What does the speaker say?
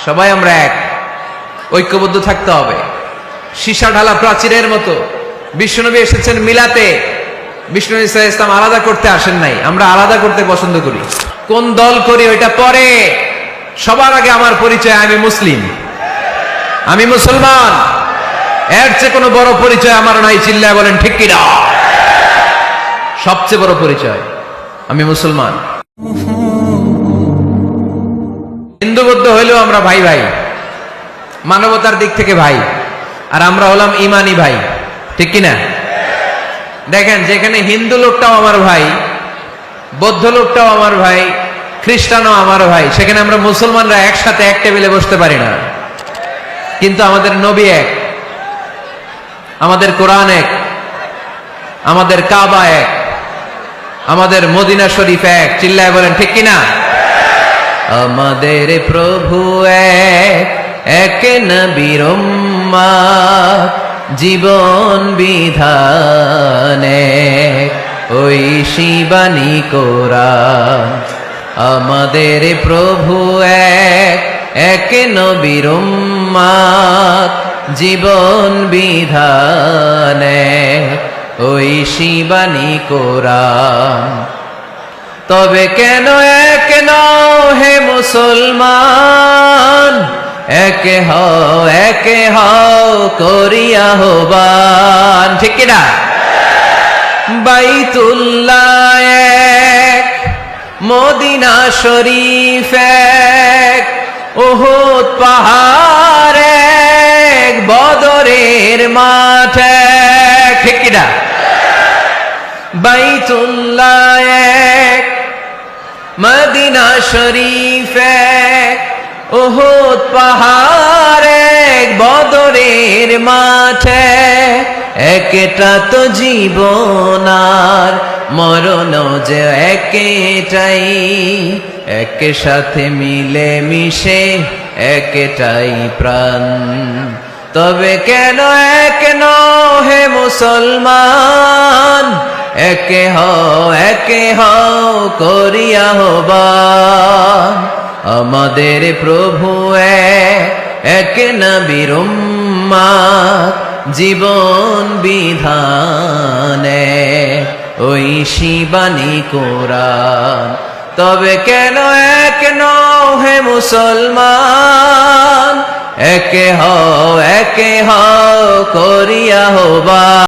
সবাই আমরা এক, ঐক্যবদ্ধ থাকতে হবে। সীসা ঢালা প্রাচীরের মতো বিশ্বনবী এসেছেন মিলাতে, বিষ্ণু ইসলাম আলাদা করতে আসেন নাই। আমরা আলাদা করতে পছন্দ করি। কোন দল করি ওইটা পরে, সবার আগে আমার পরিচয় আমি মুসলিম, আমি মুসলমান। এর চেয়ে কোনো বড় পরিচয় আমার নাই। চিল্লায় বলেন ঠিক কিনা? সবচেয়ে বড় পরিচয় আমি মুসলমান। হিন্দু বৌদ্ধ হইলেও আমরা ভাই ভাই, মানবতার দিক থেকে ভাই, আর আমরা হলাম ইমানি ভাই, ঠিক কিনা? দেখেন, যেখানে হিন্দু লোকটাও আমার ভাই, বৌদ্ধ লোকটাও আমার ভাই, খ্রিস্টানও আমার ভাই, সেখানে আমরা মুসলমানরা একসাথে এক টেবিলে বসতে পারি না। কিন্তু আমাদের নবী এক, আমাদের কোরআন এক, আমাদের কাবা এক, আমাদের মদিনা শরীফ এক। চিল্লায় বলেন ঠিক কিনা? আমাদের প্রভু এক, এক নবীর উম্মত, জীবন বিধানে ওই শিবানী কোরআন। আমাদের প্রভু এক, এক নবীর উম্মত, জীবন বিধানে ওই শিবানী কোরআন। তবে কেন এক নও হে মুসলমান, একে হও করিয়া আহ্বান, ঠিক কিনা? বাইতুল্লাহ এক, মদিনা শরীফ এক, উহুদ পাহাড় এক, বদরের মাঠ এক, ঠিক কিনা? বাইতুল্লাহ এক, মদিনা শরীফ এক, উহুদ পাহাড় এক, বদরের মাঠে। একটা তো জীবন আর মরণ যে একটাই, এক সাথে মিলে মিশে একটাই প্রাণ। তবে কেন এক নও হে মুসলমান, একে হও করিয়া আহ্বান। আমাদের প্রভু এক নবীর উম্মত, জীবন বিধানে ওই শিবানী কোরআন। তবে কেন এক নও হে মুসলমান, একে হও করিয়া আহ্বান।